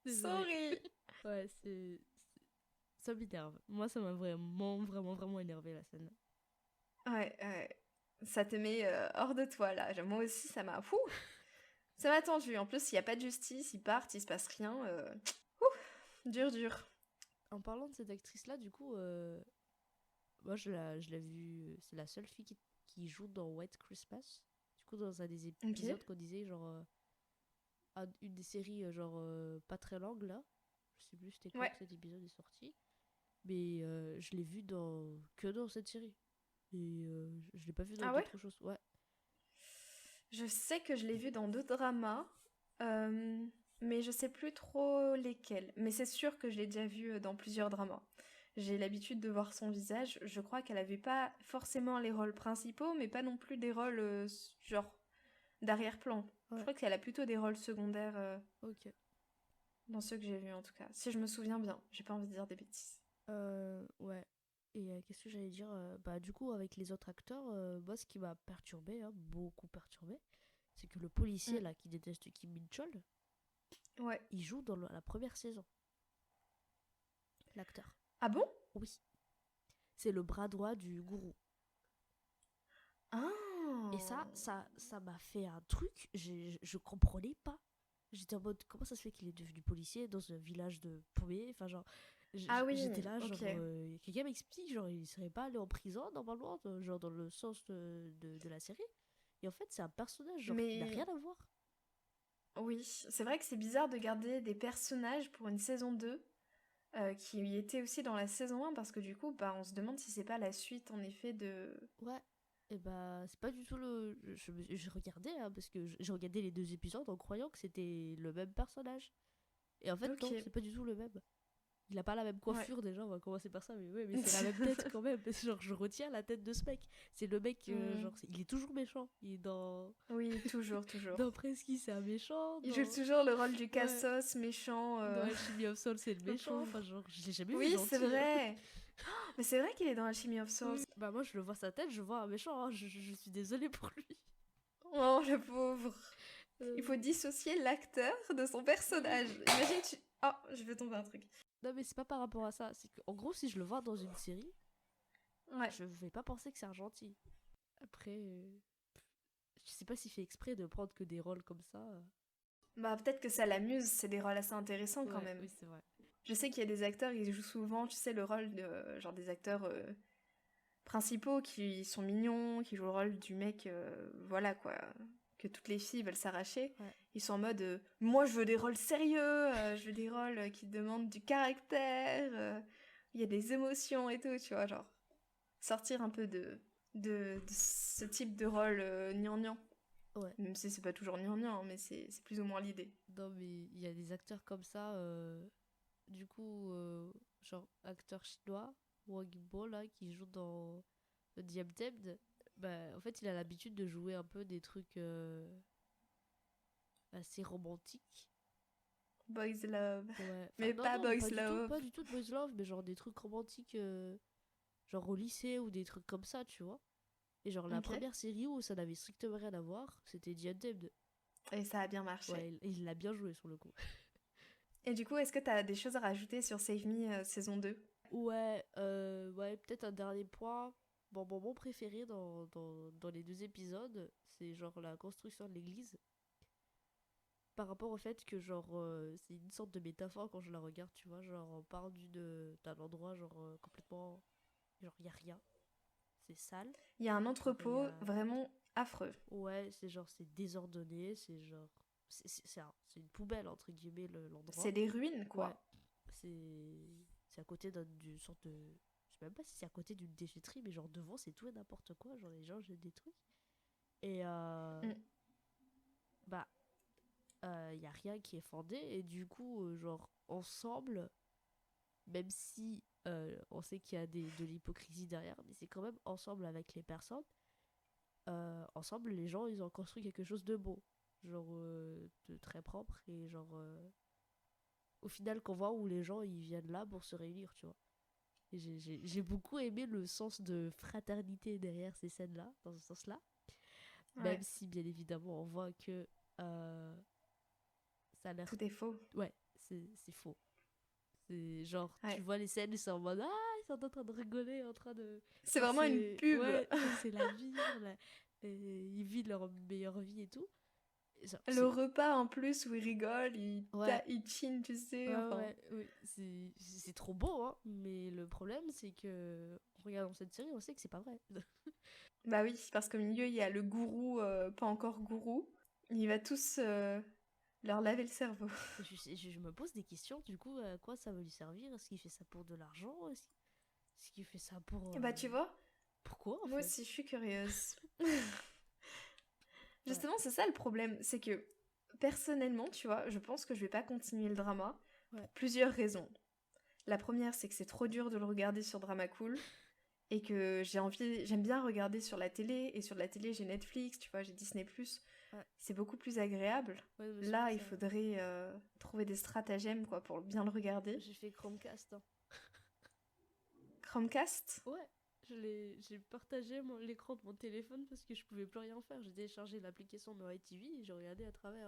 désolé. Sorry. Ouais, ça m'énerve. Moi, ça m'a vraiment, vraiment, vraiment énervé la scène. Ouais, ouais. Ça te met hors de toi, là. Moi aussi, ça m'a... Fou. Ça m'a tendu. En plus, s'il y a pas de justice, ils partent, il se passe rien. Dur, dur. En parlant de cette actrice-là, du coup, moi, je l'ai vue. C'est la seule fille qui joue dans White Christmas. Du coup, dans un des Ok. épisodes qu'on disait, genre, une des séries, genre, pas très longue, là. Je sais plus c'était quand Ouais. que cet épisode est sorti. Mais je l'ai vue que dans cette série. Et je l'ai pas vue dans Ah ouais? d'autres choses. Ouais. Je sais que je l'ai vu dans 2 dramas, euh, mais je sais plus trop lesquels. Mais c'est sûr que je l'ai déjà vu dans plusieurs dramas. J'ai l'habitude de voir son visage. Je crois qu'elle avait pas forcément les rôles principaux, mais pas non plus des rôles genre d'arrière-plan. Je Ouais. crois qu'elle a plutôt des rôles secondaires Ok. dans ceux que j'ai vus en tout cas. Si je me souviens bien, j'ai pas envie de dire des bêtises. Ouais. Et qu'est-ce que j'allais dire bah, du coup, avec les autres acteurs, moi, ce qui m'a perturbé, hein, beaucoup perturbé, c'est que le policier, Mm. là, qui déteste Kim Min-chol, Ouais. il joue dans la première saison, l'acteur. Ah bon? Oui. C'est le bras droit du gourou. Et Ah. ça m'a fait un truc, je comprenais pas. J'étais en mode, comment ça se fait qu'il est devenu policier dans un village de paumés? Enfin, genre, Ah oui, j'étais là, genre, ok. quelqu'un m'explique, genre, il serait pas allé en prison normalement, genre, dans le sens de la série. Et en fait, c'est un personnage, genre, qui n'a rien Mais à voir. oui, c'est vrai que c'est bizarre de garder des personnages pour une saison 2 qui étaient aussi dans la saison 1 parce que du coup, bah, on se demande si c'est pas la suite en effet de... Ouais. Et bah, c'est pas du tout le. J'ai regardé, hein, parce que j'ai regardé les 2 épisodes en croyant que c'était le même personnage. Et en fait, Ok. non, c'est pas du tout le même. Il a pas la même coiffure déjà, on va commencer par ça, mais ouais, mais c'est la même tête quand même. Genre, je retiens la tête de ce mec. C'est le mec, genre, il est toujours méchant. Il est dans. Oui, toujours. Dans Presky, c'est un méchant. Il joue toujours le rôle du cassos, méchant. Dans Alchemy of Souls, c'est le méchant. Enfin, genre, je l'ai jamais vu gentil. Oui, c'est vrai. Mais c'est vrai qu'il est dans Alchemy of Souls. Oui. Bah, moi, je le vois sa tête, je vois un méchant. Hein. Je suis désolée pour lui. Oh, le pauvre. Il faut dissocier l'acteur de son personnage. Imagine, tu. Oh, je vais tomber un truc. Non, mais c'est pas par rapport à ça. C'est qu'en gros, si je le vois dans une série, je vais pas penser que c'est un gentil. Après, je sais pas s'il fait exprès de prendre que des rôles comme ça. Bah, peut-être que ça l'amuse, c'est des rôles assez intéressants quand même. Oui, c'est vrai. Je sais qu'il y a des acteurs, ils jouent souvent, tu sais, le rôle de. Genre des acteurs principaux qui sont mignons, qui jouent le rôle du mec, voilà quoi. Que toutes les filles veulent s'arracher. Ouais. Ils sont en mode moi je veux des rôles sérieux, je veux des rôles qui demandent du caractère, il y a des émotions et tout, tu vois, genre sortir un peu de ce type de rôle gnangnan. Ouais. Même si c'est pas toujours gnangnan, mais c'est plus ou moins l'idée. Non, mais il y a des acteurs comme ça, du coup, genre acteur chinois, Wang Yimou là, qui joue dans The Untamed. Bah, en fait, il a l'habitude de jouer un peu des trucs assez romantiques. Boys Love. Ouais. Mais non, pas non, Boys pas Love. Pas du tout de Boys Love, mais genre des trucs romantiques, genre au lycée ou des trucs comme ça, tu vois. Et genre la première série où ça n'avait strictement rien à voir, c'était The Untamed. Et ça a bien marché. Ouais, il l'a bien joué sur le coup. Et du coup, est-ce que t'as des choses à rajouter sur Save Me saison 2 ? Ouais, peut-être un dernier point. Bon, mon préféré dans les 2 épisodes, c'est genre la construction de l'église. Par rapport au fait que genre c'est une sorte de métaphore quand je la regarde, tu vois, genre on part d'un endroit genre complètement, genre y a rien, c'est sale. Il y a un entrepôt vraiment affreux. Ouais, c'est genre c'est désordonné, c'est genre c'est une poubelle entre guillemets l'endroit. C'est des ruines quoi. Ouais. C'est à côté d'une sorte de, je sais même pas si c'est à côté d'une déchetterie, mais genre devant c'est tout et n'importe quoi, genre les gens jettent des trucs. Et bah y a rien qui est fondé, et du coup genre ensemble, même si on sait qu'il y a de l'hypocrisie derrière, mais c'est quand même ensemble avec les personnes, ensemble les gens ils ont construit quelque chose de beau, genre de très propre, et genre au final qu'on voit où les gens ils viennent là pour se réunir, tu vois. Et j'ai beaucoup aimé le sens de fraternité derrière ces scènes là, dans ce sens là, même si bien évidemment on voit que ça a l'air... Tout est faux. Ouais, c'est faux. C'est genre, tu vois les scènes, ils sont en mode ils sont en train de rigoler, en train de... C'est vraiment une pub. Ouais, c'est la vie, ils vivent leur meilleure vie et tout. Genre, le repas en plus où ils rigolent, ils chinent, tu sais. Oui, c'est trop beau, hein. Mais le problème, c'est que en regardant cette série, on sait que c'est pas vrai. Bah oui, parce qu'au milieu, il y a le gourou, pas encore gourou. Il va tous leur laver le cerveau. Je me pose des questions, du coup, à quoi ça va lui servir? Est-ce qu'il fait ça pour de l'argent? Est-ce qu'il fait ça pour... Bah tu vois, pourquoi en moi fait? aussi, je suis curieuse. Justement, c'est ça le problème, c'est que personnellement, tu vois, je pense que je vais pas continuer le drama pour plusieurs raisons. La première, c'est que c'est trop dur de le regarder sur Drama Cool et que j'aime bien regarder sur la télé, et sur la télé, j'ai Netflix, tu vois, j'ai Disney+. C'est beaucoup plus agréable. Là, il faudrait trouver des stratagèmes quoi pour bien le regarder. J'ai fait Chromecast. Hein. Chromecast ? Ouais. J'ai partagé l'écran de mon téléphone parce que je pouvais plus rien faire. J'ai téléchargé l'application de iTV et j'ai regardé à travers,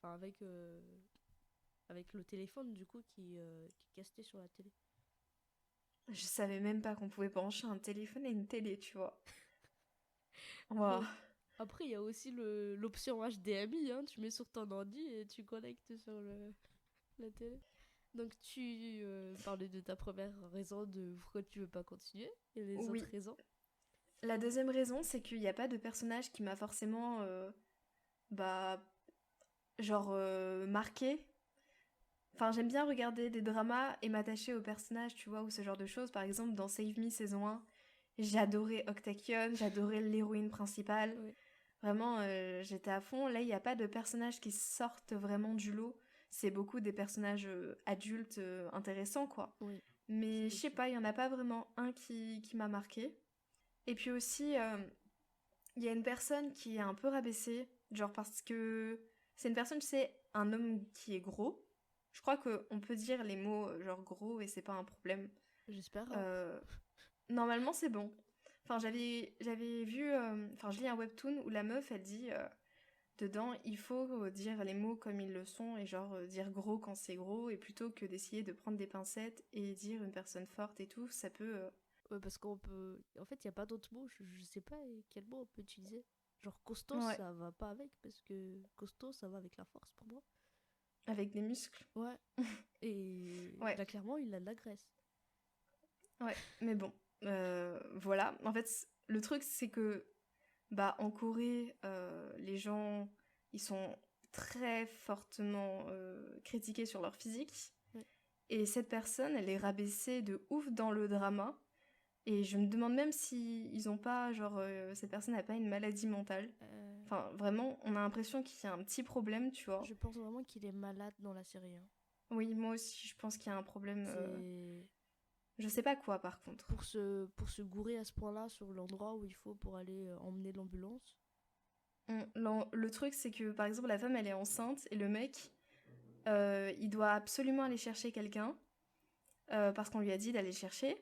avec le téléphone du coup qui castait sur la télé. Je savais même pas qu'on pouvait brancher un téléphone et une télé, tu vois. Wow. Après, il y a aussi l'option HDMI, hein. Tu mets sur ton ordi et tu connectes sur la télé. Donc tu parlais de ta première raison de pourquoi tu veux pas continuer, et les autres raisons. La deuxième raison, c'est qu'il n'y a pas de personnage qui m'a forcément marqué. Enfin, j'aime bien regarder des dramas et m'attacher aux personnages, tu vois, ou ce genre de choses. Par exemple, dans Save Me saison 1, j'adorais Octakion, j'adorais l'héroïne principale. Vraiment, j'étais à fond. Là, il n'y a pas de personnages qui sortent vraiment du lot. c'est beaucoup des personnages adultes intéressants, quoi. Oui, Mais c'est je sais sûr. pas, il y en a pas vraiment un qui m'a marqué. Et puis aussi, il y a une personne qui est un peu rabaissée, genre parce que c'est une personne, tu sais, un homme qui est gros. Je crois qu'on peut dire les mots genre gros et c'est pas un problème. J'espère, hein. Euh, Normalement, c'est bon. Enfin, j'avais vu, enfin, je lis un webtoon où la meuf, elle dit dedans, il faut dire les mots comme ils le sont et genre dire gros quand c'est gros et plutôt que d'essayer de prendre des pincettes et dire une personne forte et tout, ça peut. Ouais, parce qu'on peut. En fait, il n'y a pas d'autres mots. Je sais pas quel mot on peut utiliser. Genre costaud, Ouais, ça va pas avec, parce que costaud, ça va avec la force pour moi. avec des muscles. Ouais. Et Ouais, là, clairement, il a de la graisse. ouais. Mais bon, voilà. En fait, le truc, c'est que bah, en Corée, les gens, ils sont très fortement critiqués sur leur physique. Ouais. Et cette personne, elle est rabaissée de ouf dans le drama. Et je me demande même si ils ont pas, genre, cette personne n'a pas une maladie mentale. Euh, Enfin, vraiment, on a l'impression qu'il y a un petit problème, tu vois. je pense vraiment qu'il est malade dans la série, hein. Oui, moi aussi, je pense qu'il y a un problème. C'est. Je sais pas quoi, par contre. Pour se gourer à ce point-là sur l'endroit où il faut pour aller emmener l'ambulance. Le truc, c'est que, par exemple, la femme, elle est enceinte et le mec, il doit absolument aller chercher quelqu'un parce qu'on lui a dit d'aller chercher.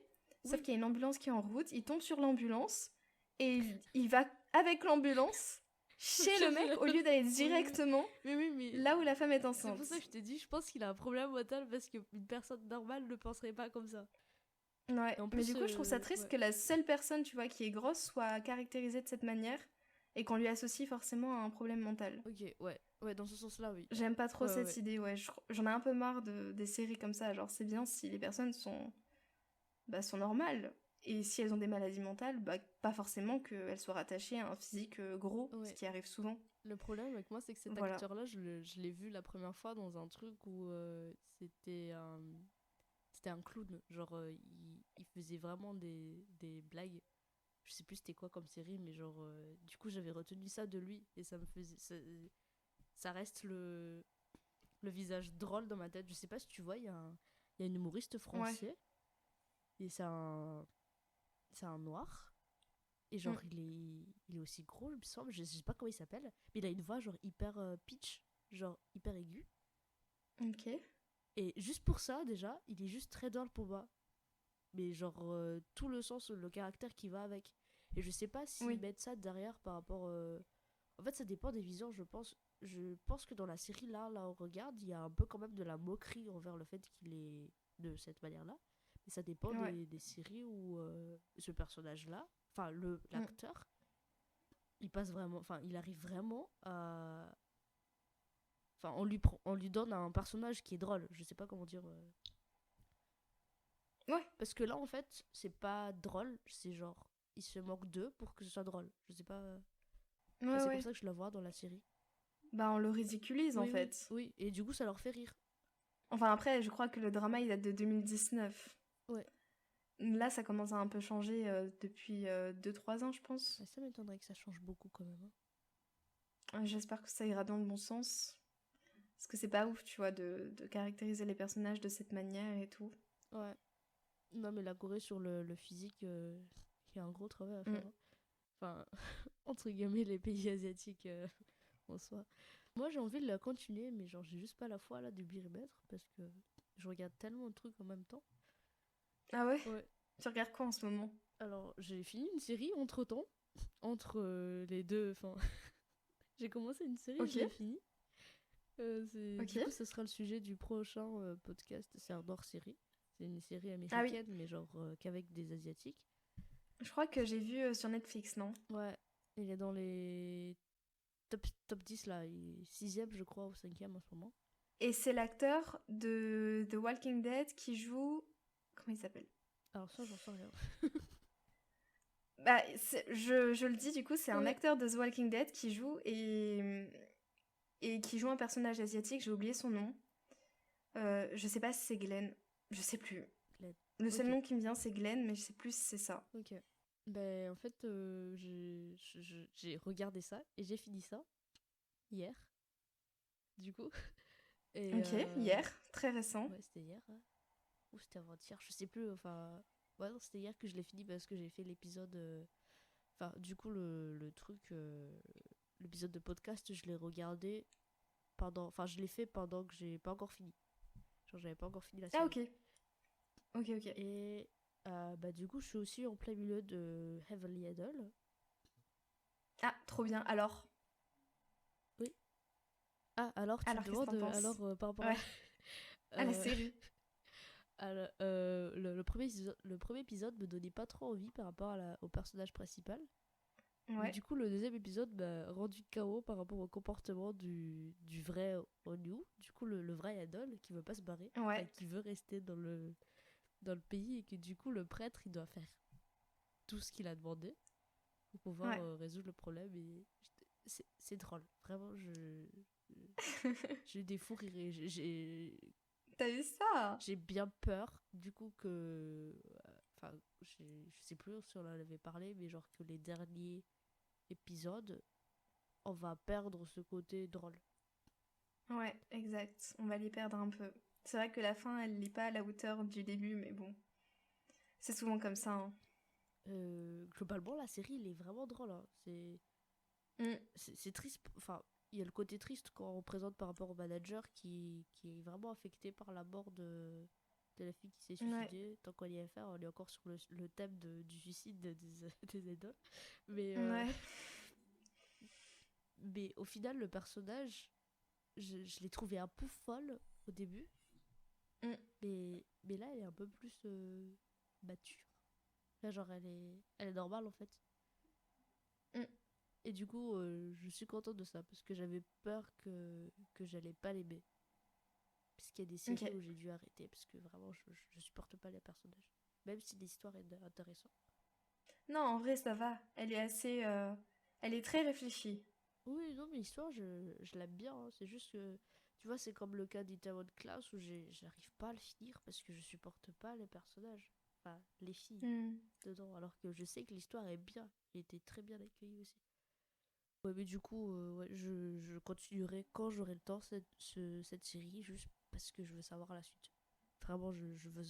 Sauf Oui. qu'il y a une ambulance qui est en route, il tombe sur l'ambulance et il va avec l'ambulance chez le mec au lieu d'aller Oui, directement mais là où la femme est c'est enceinte. pour ça que je te dis, je pense qu'il a un problème mental parce qu'une personne normale ne penserait pas comme ça. Ouais, Et en mais plus, du coup, je trouve ça triste ouais. que la seule personne, tu vois, qui est grosse soit caractérisée de cette manière et qu'on lui associe forcément à un problème mental. Ok, ouais. Ouais, dans ce sens-là, oui. J'aime pas trop Ouais, cette ouais. idée, ouais. J'en ai un peu marre des séries comme ça. Genre, c'est bien si les personnes sont normales. Et si elles ont des maladies mentales, bah, pas forcément qu'elles soient rattachées à un physique gros, ce Ouais. qui arrive souvent. Le problème avec moi, c'est que cet Voilà. acteur-là, je l'ai vu la première fois dans un truc où c'était un clown. Genre, il faisait vraiment des blagues. Je sais plus c'était quoi comme série, mais genre, du coup, j'avais retenu ça de lui. Et ça me faisait. Ça reste le visage drôle dans ma tête. Je sais pas si tu vois, il y a un humoriste Ouais. français. Et c'est un noir. Et Mm. genre, il est aussi gros, il me semble. Je sais pas comment il s'appelle. Mais il a une voix, genre, hyper pitch. Genre, hyper aiguë. Ok. Et juste pour ça, déjà, il est juste très drôle pour moi. Mais genre, tout le sens, le caractère qui va avec. Et je sais pas s'ils Oui. mettent ça derrière par rapport. En fait, ça dépend des visions, je pense. Je pense que dans la série, là, on regarde, il y a un peu quand même de la moquerie envers le fait qu'il est de cette manière-là. Mais ça dépend Ouais. des séries où ce personnage-là, enfin, Mm. l'acteur, il passe vraiment. Enfin, il arrive vraiment à. Enfin, on lui donne un personnage qui est drôle. Je sais pas comment dire. Ouais. Parce que là, en fait, c'est pas drôle, c'est genre, il se moque d'eux pour que ce soit drôle. Je sais pas. Enfin, Ouais, c'est comme ouais. ça que je la vois dans la série. Bah, on le ridiculise, en Oui, oui, fait. oui. Et du coup, ça leur fait rire. Enfin, après, je crois que le drama, il date de 2019. Ouais. Là, ça commence à un peu changer depuis 2-3 ans, je pense. Mais ça m'étonnerait que ça change beaucoup quand même, hein. J'espère que ça ira dans le bon sens. Parce que c'est pas ouf, tu vois, de caractériser les personnages de cette manière et tout. Ouais. Non, mais la Corée sur le physique, il y a un gros travail à Mm. faire, hein. Enfin, entre guillemets, les pays asiatiques en soi. Moi, j'ai envie de la continuer, mais genre, j'ai juste pas la foi là du m'y remettre parce que je regarde tellement de trucs en même temps. Ah ouais? Ouais. Tu regardes quoi en ce moment? Alors, j'ai fini une série entre temps, entre les deux. Enfin, j'ai commencé une série, je Ok, l'ai finie. Du coup, ok. ce sera le sujet du prochain podcast. C'est un hors-série. C'est une série Ah oui, américaine, mais genre qu'avec des Asiatiques. je crois que j'ai vu sur Netflix, non? Ouais, il est dans les top 10 là. Il est 6ème, je crois, ou 5ème en ce moment. Et c'est l'acteur de The Walking Dead qui joue... Comment il s'appelle? Alors, ça, j'en sais rien. Bah, je le dis, du coup, c'est un Ouais. acteur de The Walking Dead qui joue et qui joue un personnage asiatique, j'ai oublié son nom. Je sais pas si c'est Glenn, je sais plus. Glenn. Le seul Ok, nom qui me vient, c'est Glenn, mais je sais plus si c'est ça. ok. Ben, en fait, j'ai regardé ça et j'ai fini ça hier. Du coup. Et Ok, hier, très récent. ouais, c'était hier, hein. Ou c'était avant-hier, je sais plus. Enfin, ouais, non, c'était hier que je l'ai fini parce que j'ai fait l'épisode. Enfin, du coup, le truc, l'épisode de podcast, je l'ai regardé pendant. Enfin, je l'ai fait pendant que j'ai pas encore fini. Genre, j'avais pas encore fini la Ah série. ok, ok, ok. Et bah, du coup, je suis aussi en plein milieu de Heavenly Idol. Ah, trop bien. Alors, Oui. Ah, alors tu me qu'est-ce que demandes, t'en penses? par rapport à. Ouais, à la Euh, série. alors, le premier épisode me donnait pas trop envie par rapport au personnage principal. Mais Ouais, du coup, le deuxième épisode m'a rendu KO par rapport au comportement du vrai Onyu. Du coup, le vrai idol qui veut pas se barrer, enfin, ouais, qui veut rester dans le pays et que du coup, le prêtre, il doit faire tout ce qu'il a demandé pour pouvoir ouais. résoudre le problème. Et c'est drôle. Vraiment, j'ai eu des fous rires. Et T'as vu ça? j'ai bien peur, du coup, que. Enfin, je sais plus si on en avait parlé, mais genre que les derniers épisodes, on va perdre ce côté drôle. Ouais, exact. On va les perdre un peu. C'est vrai que la fin, elle n'est pas à la hauteur du début, mais bon, c'est souvent comme ça, hein. Globalement, la série, il est vraiment drôle, hein. Mm. C'est triste. Enfin, il y a le côté triste quand on présente par rapport au manager qui est vraiment affecté par la mort de la fille qui s'est Ouais, suicidée. Tant qu'on y est faire, on est encore sur le thème du suicide des idoles. Mais, ouais, mais au final, le personnage, je l'ai trouvé un peu folle au début. mm. Mais là, elle est un peu plus mature. Là, genre, elle est normale en fait. Mm. Et du coup, je suis contente de ça parce que j'avais peur que j'allais pas l'aimer. Parce qu'il y a des Ok. séries où j'ai dû arrêter parce que vraiment, je supporte pas les personnages. Même si l'histoire est intéressante. Non, en vrai, ça va. Elle est assez... Elle est très réfléchie. Oui, non, mais l'histoire, je l'aime bien, hein. C'est juste que, tu vois, c'est comme le cas d'Itaewon Class où j'arrive pas à le finir parce que je supporte pas les personnages. Enfin, les filles Mm. dedans. Alors que je sais que l'histoire est bien. Elle était très bien accueillie aussi. Ouais, mais du coup, ouais, je continuerai quand j'aurai le temps cette série, juste parce que je veux savoir la suite. Vraiment, je veux.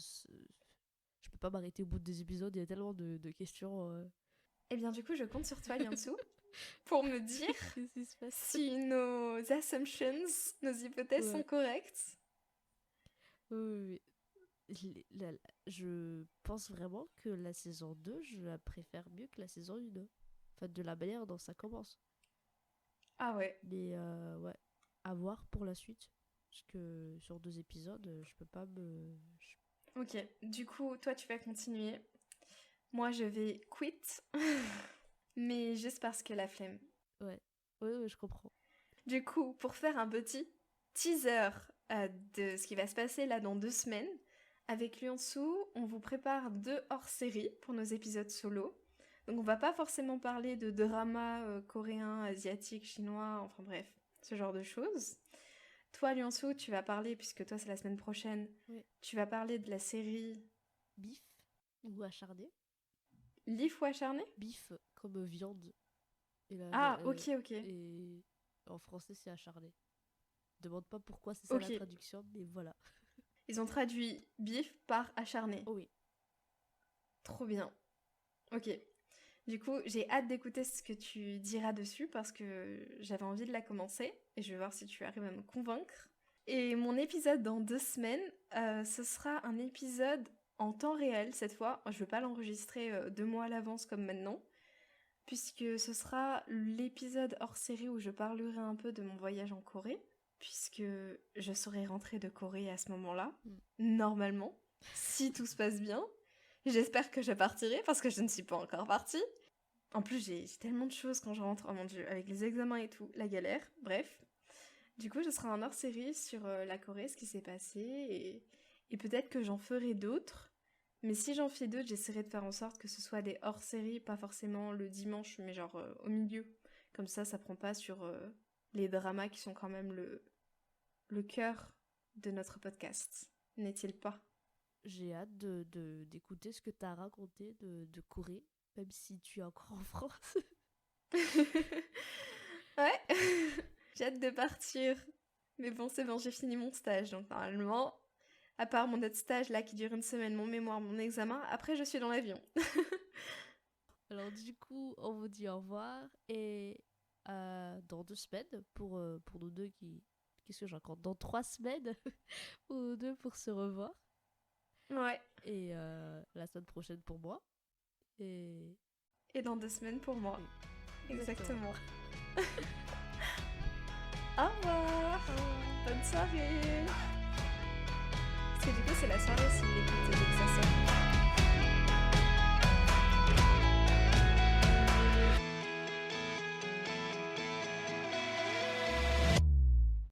Je peux pas m'arrêter au bout des épisodes, il y a tellement de questions. Eh bien, du coup, je compte sur toi, Liansu, pour me dire Qu'est-ce qui se passe? si nos assumptions, nos hypothèses sont Ouais, correctes. oui, oui, oui. Je pense vraiment que la saison 2 je la préfère mieux que la saison 1. Enfin, de la manière dont ça commence. Ah ouais. Mais ouais, à voir pour la suite. Parce que sur 2 épisodes, je peux pas me. Ok. Du coup, toi, tu vas continuer. Moi, je vais quit. Mais juste parce que la flemme. Ouais, ouais, ouais, je comprends. Du coup, pour faire un petit teaser de ce qui va se passer là dans 2 semaines, avec Liansu, on vous prépare 2 hors-série pour nos épisodes solo. Donc on va pas forcément parler de drama coréen, asiatique, chinois, enfin bref, ce genre de choses. Toi, Liansu, tu vas parler, puisque toi c'est la semaine prochaine, Ouais. tu vas parler de la série Bif ou acharné. L'If ou acharné. Bif comme viande. Et, Ah, ok, ok. et en français, c'est acharné. Demande pas pourquoi c'est ça Ok. la traduction, mais voilà. Ils ont traduit bif par acharné. Oh oui, Trop bien. Ok. Du coup, j'ai hâte d'écouter ce que tu diras dessus parce que j'avais envie de la commencer et je vais voir si tu arrives à me convaincre. Et mon épisode dans 2 semaines, ce sera un épisode en temps réel cette fois. Je ne vais pas l'enregistrer 2 mois à l'avance comme maintenant, puisque ce sera l'épisode hors série où je parlerai un peu de mon voyage en Corée, puisque je serai rentrée de Corée à ce moment-là, mm. normalement, si tout se passe bien. J'espère que je partirai parce que je ne suis pas encore partie. En plus, j'ai tellement de choses quand je rentre, oh mon dieu, avec les examens et tout, la galère, bref. Du coup, ce sera un hors-série sur la Corée, ce qui s'est passé, et peut-être que j'en ferai d'autres. Mais si j'en fais d'autres, j'essaierai de faire en sorte que ce soit des hors-séries, pas forcément le dimanche, mais genre au milieu. Comme ça prend pas sur les dramas qui sont quand même le cœur de notre podcast. N'est-il pas? J'ai hâte d'écouter ce que t'as raconté de Corée, même si tu es encore en France. Ouais. J'ai hâte de partir. Mais bon, c'est bon, j'ai fini mon stage. Donc normalement, à part mon autre stage là qui dure une semaine, mon mémoire, mon examen, après je suis dans l'avion. Alors du coup, on vous dit au revoir et dans 2 semaines pour nous deux qui... Qu'est-ce que je raconte? Dans 3 semaines pour nous deux pour se revoir. Ouais. Et la semaine prochaine pour moi. Et Et dans 2 semaines pour moi. exactement. Au revoir. Bonne soirée. Parce que du coup, c'est la soirée s'il l'écoute exactement.